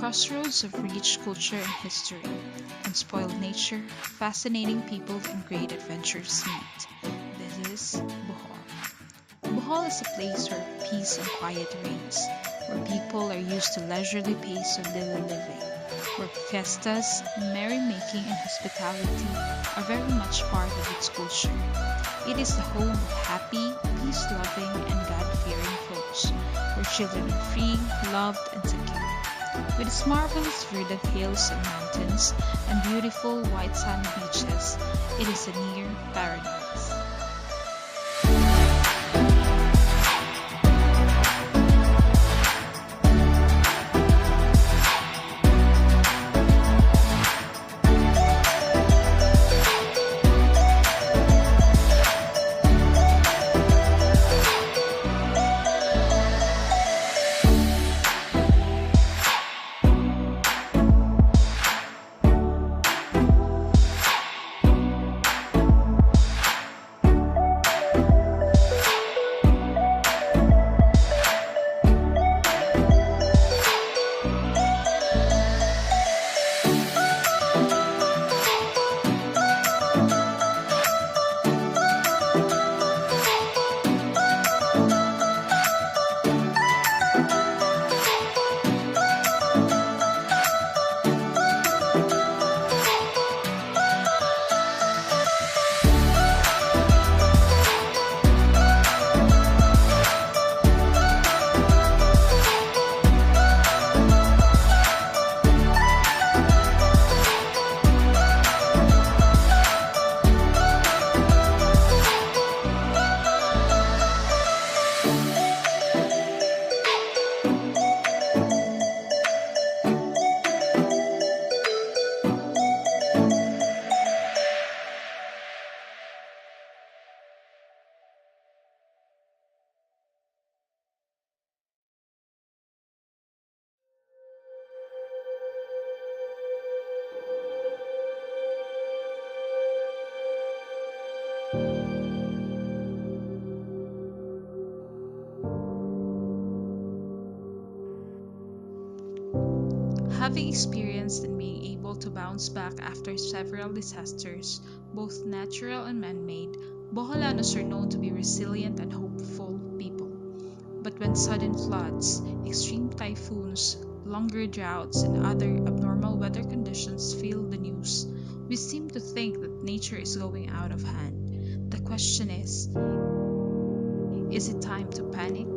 crossroads of rich culture and history, unspoiled nature, fascinating people, and great adventures meet. This is Bohol. Bohol is a place where peace and quiet reigns, where people are used to leisurely pace of daily living, where fiestas, merrymaking, and hospitality are very much part of its culture. It is the home of happy, peace-loving, and God-fearing folks, where children are free, loved, and secure. With its marvelous verdant hills and mountains and beautiful white sand beaches, it is a near paradise. Having experienced and being able to bounce back after several disasters, both natural and man-made, Boholanos are known to be resilient and hopeful people. But when sudden floods, extreme typhoons, longer droughts, and other abnormal weather conditions fill the news, we seem to think that nature is going out of hand. The question is it time to panic?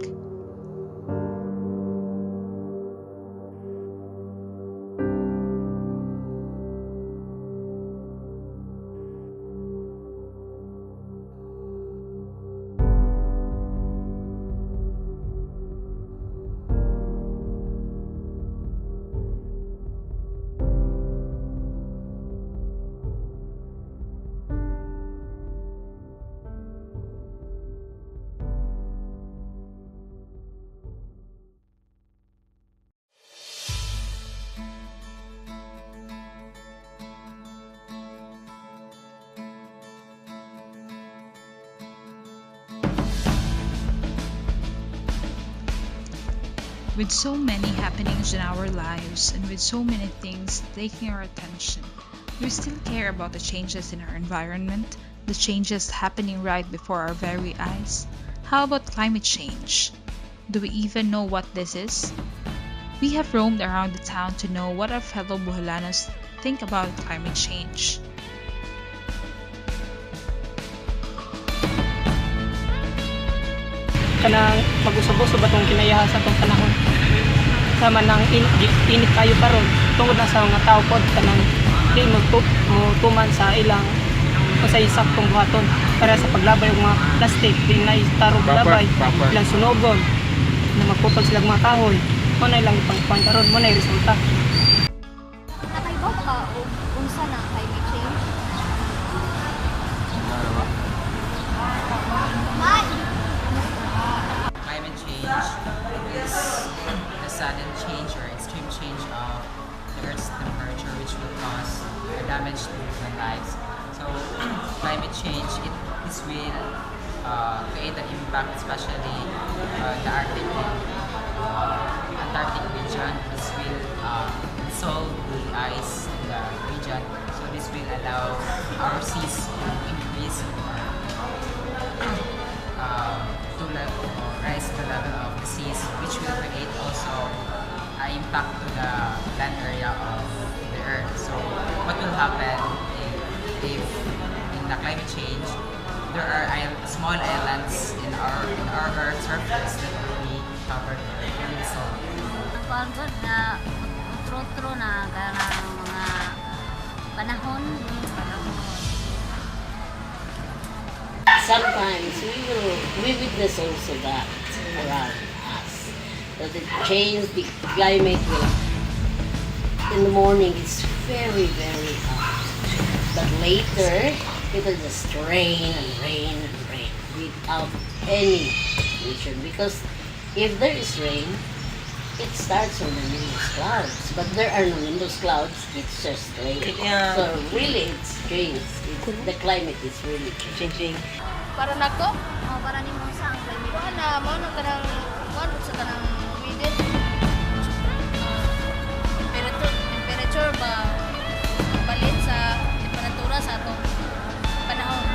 With so many happenings in our lives and with so many things taking our attention, do we still care about the changes in our environment, the changes happening right before our very eyes? How about climate change? Do we even know what this is? We have roamed around the town to know what our fellow Boholanos think about climate change. Kanang mag-usab-usab atong kinayahan sa atong panahon. Sama nang init kayo karon tungod na sa mga tao pod kanang di tuman sa ilang sa saktong buhaton para sa paglabay og mga plastic di na tarog labay ilang sunogon na magpupag sila mga kahoy mo na ilang ipangkuan karon mo na resulta. Nakaibaw ka og unsa na climate change? Climate change is the sudden change or extreme change of the Earth's temperature which will cause damage to human lives. So climate change, this will create an impact, especially the Antarctic region. This will impact to the land area of the Earth. So what will happen if in the climate change there are small islands in our Earth surface that will be covered or dissolved. Ang kuwan na utro-utro na ganang mga panahon. Sometimes we witness also that around us, that it change the climate will, in the morning it's very very hot, but later it will just rain and rain and rain without any condition, because if there is rain it starts from the nimbus clouds, but there are no nimbus clouds, it's just rain. Yeah. So really it's changed. The climate is really changing. Para nako, Para nimo sa ang climate. kuha na mo nang kanang kuha sa kanang weather. Temperature ba balit sa temperatura sa atong panahon.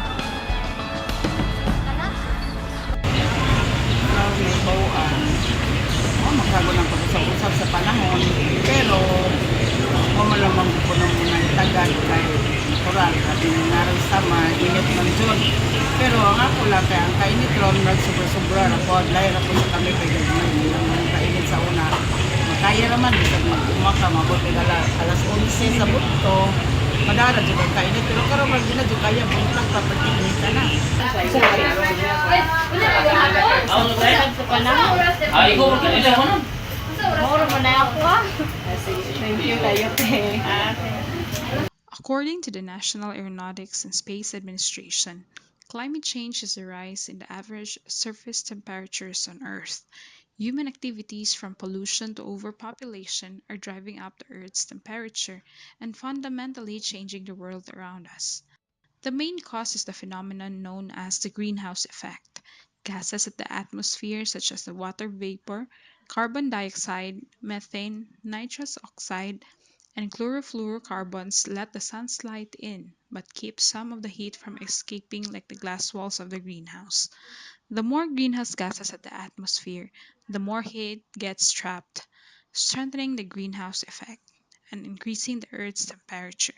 Kana? May bawaan. Magkago ng pag-usap-usap sa panahon. Pero, malamang ko na muna yung tagad kay natural. At naroon sama, init ng dyan. Pero ang ako lang, kaya ang kainit ron, nagsobra-sobra na po. Dahil ako sa kami kay gagawin. Hindi lang ang kainit sa una. Makaya naman, bisag mag-umaka, mabuti alas 11 sa buto. Madara dyan ang kainit. Pero karoon, hindi na dyan kaya, buntag pa, pag-init ka na. According to the National Aeronautics and Space Administration, climate change is a rise in the average surface temperatures on Earth. Human activities from pollution to overpopulation are driving up the Earth's temperature and fundamentally changing the world around us. The main cause is the phenomenon known as the greenhouse effect. Gases in the atmosphere, such as the water vapor, carbon dioxide, methane, nitrous oxide, and chlorofluorocarbons, let the sun's light in, but keep some of the heat from escaping like the glass walls of the greenhouse. The more greenhouse gases in the atmosphere, the more heat gets trapped, strengthening the greenhouse effect and increasing the Earth's temperature.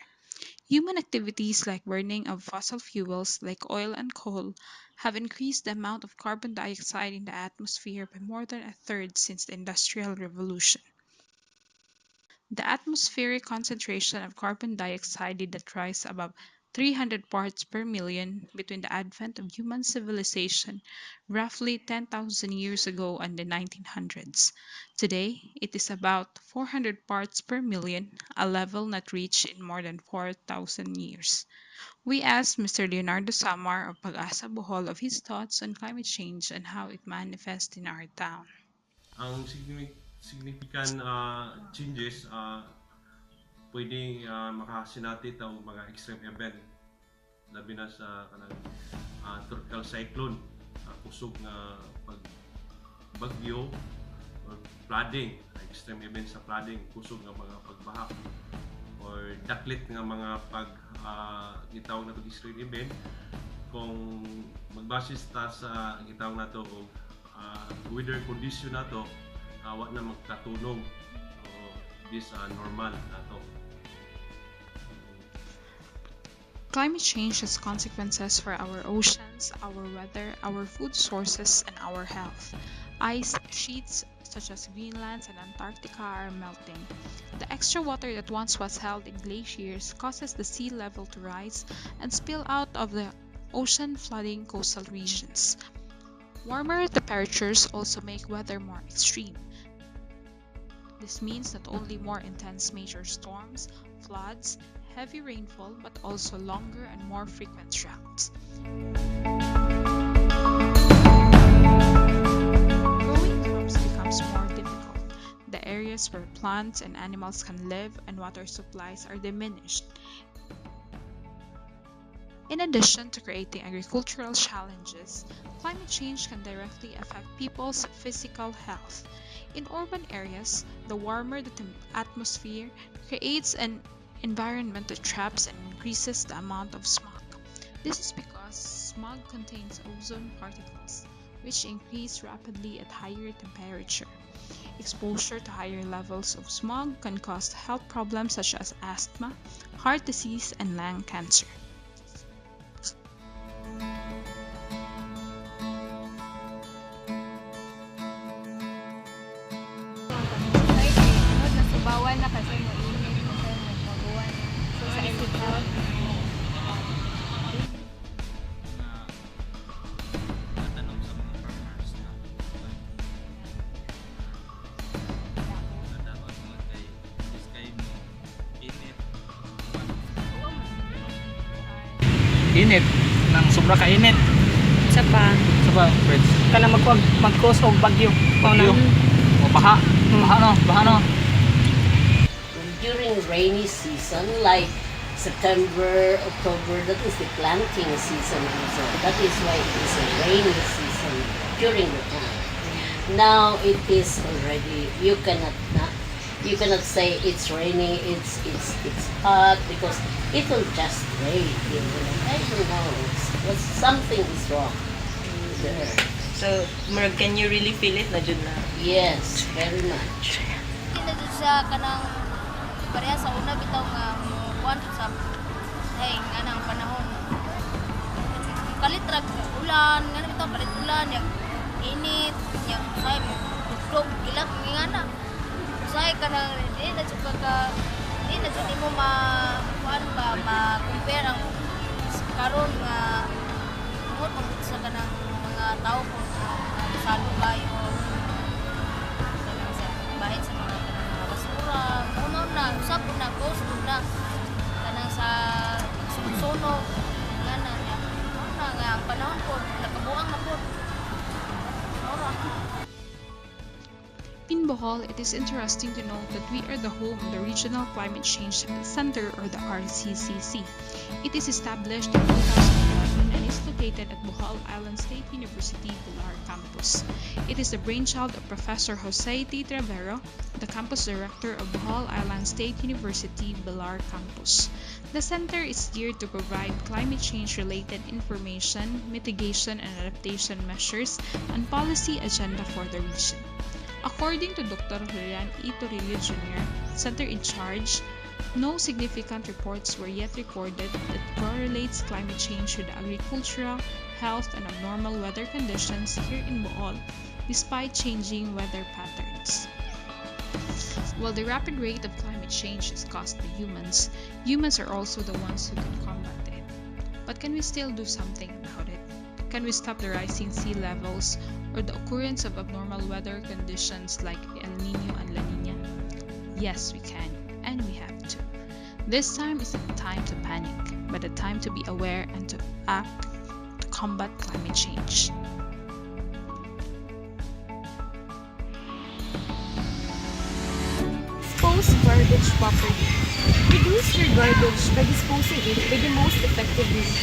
Human activities like burning of fossil fuels like oil and coal have increased the amount of carbon dioxide in the atmosphere by more than a third since the Industrial Revolution. The atmospheric concentration of carbon dioxide did not rise above 300 parts per million between the advent of human civilization roughly 10,000 years ago and the 1900s. Today, it is about 400 parts per million, a level not reached in more than 4,000 years. We asked Mr. Leonardo Samar of Pag-asa Bohol of his thoughts on climate change and how it manifests in our town. Ang significant changes pwedeng makasinati ang mga extreme event, labi na sa kanang tropical cyclone, kusog nga pagbagyo or flooding, extreme event sa flooding, kusog nga mga pagbaha or daklit nga mga gitawag na extreme event. Kung magbasis ta sa gitawag nato og weather condition nato, wa na magkatunog this normal nato. Climate change has consequences for our oceans, our weather, our food sources, and our health. Ice sheets such as Greenland and Antarctica are melting. The extra water that once was held in glaciers causes the sea level to rise and spill out of the ocean, flooding coastal regions. Warmer temperatures also make weather more extreme. This means not only more intense major storms, floods, heavy rainfall, but also longer and more frequent droughts. Growing crops becomes more difficult. The areas where plants and animals can live and water supplies are diminished. In addition to creating agricultural challenges, climate change can directly affect people's physical health. In urban areas, the warmer the atmosphere creates an environment that traps and increases the amount of smog. This is because smog contains ozone particles. which increase rapidly at higher temperature. Exposure to higher levels of smog can cause health problems such as asthma, heart disease, and lung cancer. Nasubawan na kasi mainit kasi nagpaguan. So sa isip health, Tatanong sa mga farmers na dapat mga kay mo init Init. Nang sobra ka init. sa pa. Sa ba, friends? Kana mag-cause og bagyo. Bagyo. O baha. Baha no. During rainy season, like September, October, that is the planting season also. That is why it is a rainy season during the time. Now it is already, you cannot say it's rainy, it's hot because it will just rain. I don't know. Something is wrong there. So, Merg, can you really feel it na jud na? Yes, very much. Hindi na dun siya kanang pareha sa una bitaw nga kuan sa nang panahon. Kalit ra ulan, nga bitaw palit ulan, yang init, yang say tuklog gilak ngana. Say kanang di na jud mo kuan ba ma-compare ang karon nga tungod pagod sa kanang mga tao kung salo kayo kanang sa bahin sa mga kanang mga basura uno na usap na ghost na kanang sa sunog ngana niya nga ang panahon po nakabuang na po ora. In Bohol, it is interesting to note that we are the home of the Regional Climate Change Center, or the RCCC. It is established in 2011 and is located at Bohol Island State University, Pilar Campus. It is the brainchild of Professor Jose T. Trevero, the campus director of Bohol Island State University, Pilar Campus. The center is geared to provide climate change-related information, mitigation and adaptation measures, and policy agenda for the region. According to Dr. Julian E. Torillo Jr., center in charge, no significant reports were yet recorded that correlates climate change with agricultural, health, and abnormal weather conditions here in Bohol, despite changing weather patterns. While the rapid rate of climate change is caused by humans are also the ones who can combat it. But can we still do something about it? Can we stop the rising sea levels or the occurrence of abnormal weather conditions like El Nino and La Nina? Yes, we can, and we have to. This time is not the time to panic, but a time to be aware and to act to combat climate change. Dispose garbage properly. Reduce your garbage by disposing it by the most effective means.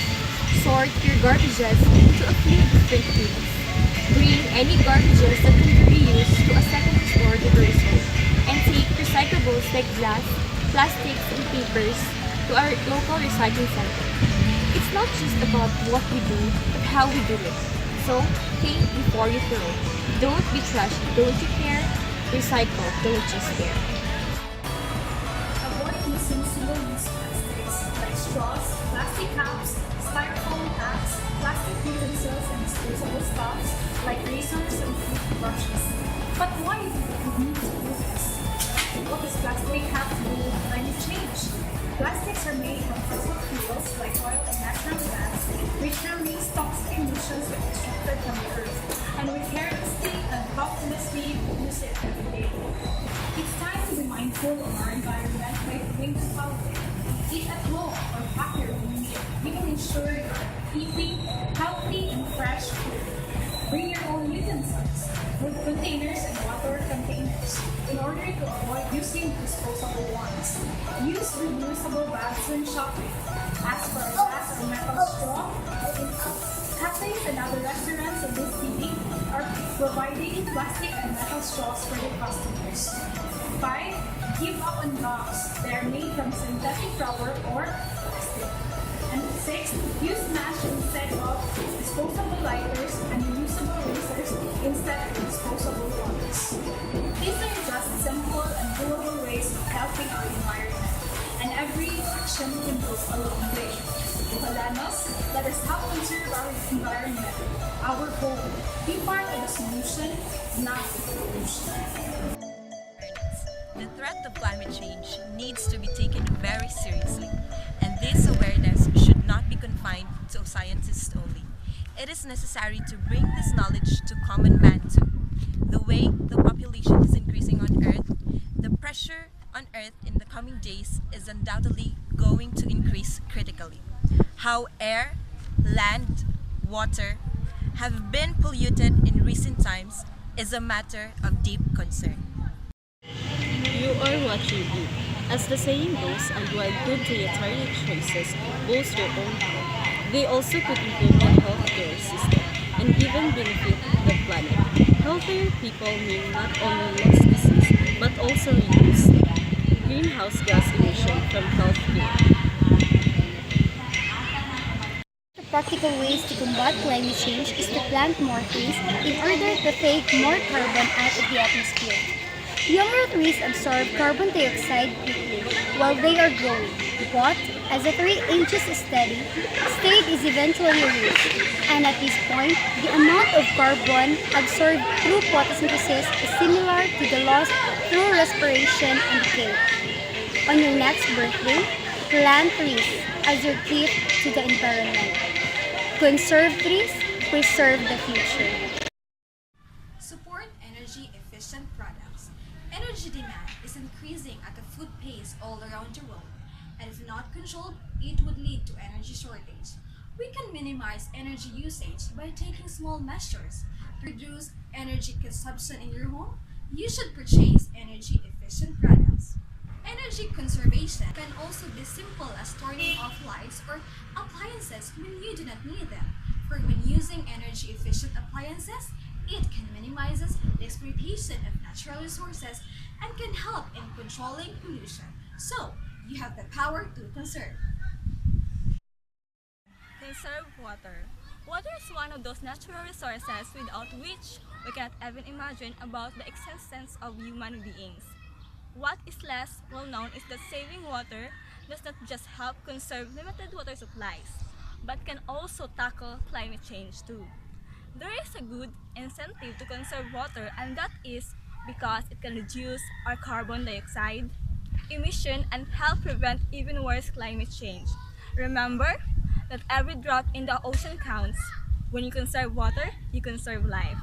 Sort your garbages into a few different bins. Bring any garbages that can be reused to a second store diversion, and take recyclables like glass, plastics, and papers to our local recycling center. It's not just about what we do, but how we do it. So, think before you throw. Don't be trashy, don't you care? Recycle, don't just care. Avoid using single-use plastics like straws, plastic cups, styrofoam hats, plastic utensils, and disposable stuffs like razors and toothbrushes. But why do we need to do this? What does plastic have to do with climate change? Plastics are made from fossil fuels like oil and natural gas, which release toxic emissions when extracted from the earth, and we carelessly and thoughtlessly use it every day. It's time to be mindful of our environment by thinking about it. Eat at home or pack your own meal. You can ensure you're eating healthy and fresh food. Bring your own utensils, food containers and water containers in order to avoid using disposable ones. Use reusable bags when shopping. Ask for a glass or metal straw. Cafes and other restaurants in this city are providing plastic and metal straws for their customers. 5. Give up on bags. They are made from synthetic rubber or plastic. And Sixth, use match instead of disposable lighters and reusable razors instead of disposable ones. These are just simple and doable ways of helping our environment, and every action can go a long way. Bukalanos, let us help conserve our environment, our home. Be part of the solution, not the solution. The threat of climate change needs to be taken very seriously, and this awareness should not be confined to scientists only. It is necessary to bring this knowledge to common man too. The way the population is increasing on Earth, the pressure on Earth in the coming days is undoubtedly going to increase critically. How air, land, water have been polluted in recent times is a matter of deep concern. You are what you eat. As the saying goes, and while good dietary choices boost your own health, they also could improve the healthcare system and even benefit the planet. Healthier people mean not only less disease, but also reduce greenhouse gas emission from healthcare. Practical ways to combat climate change is to plant more trees in order to take more carbon out of the atmosphere. Younger trees absorb carbon dioxide quickly while they are growing, but as the tree ages steady, state is eventually reached, and at this point, the amount of carbon absorbed through photosynthesis is similar to the loss through respiration and decay. On your next birthday, plant trees as your gift to the environment. Conserve trees, preserve the future. Support energy-efficient products. Energy demand is increasing at a foot pace all around the world, and if not controlled, it would lead to energy shortage. We can minimize energy usage by taking small measures. To reduce energy consumption in your home, you should purchase energy-efficient products. Energy conservation can also be simple as turning off lights or appliances when you do not need them. For when using energy-efficient appliances, it can minimize the exploitation of natural resources and can help in controlling pollution. So, you have the power to conserve. Conserve water. Water is one of those natural resources without which we can't even imagine about the existence of human beings. What is less well known is that saving water does not just help conserve limited water supplies, but can also tackle climate change too. There is a good incentive to conserve water, and that is because it can reduce our carbon dioxide emission and help prevent even worse climate change. Remember that every drop in the ocean counts. When you conserve water, you conserve life.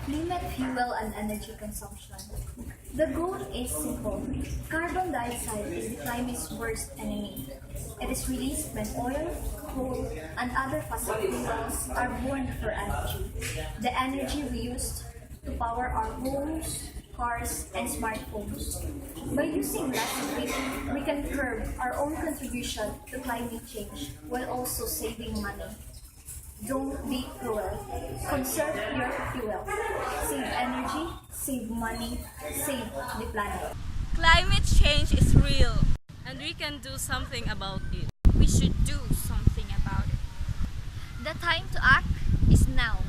Limit fuel and energy consumption. The goal is simple. Carbon dioxide is the climate's worst enemy. It is released when oil, coal, and other fossil fuels are burned for energy. The energy we use to power our homes, cars, and smartphones. By using less of it, we can curb our own contribution to climate change while also saving money. Don't be cruel. Conserve your fuel. Save energy, save money, save the planet. Climate change is real, And we can do something about it. We should do something about it. The time to act is now.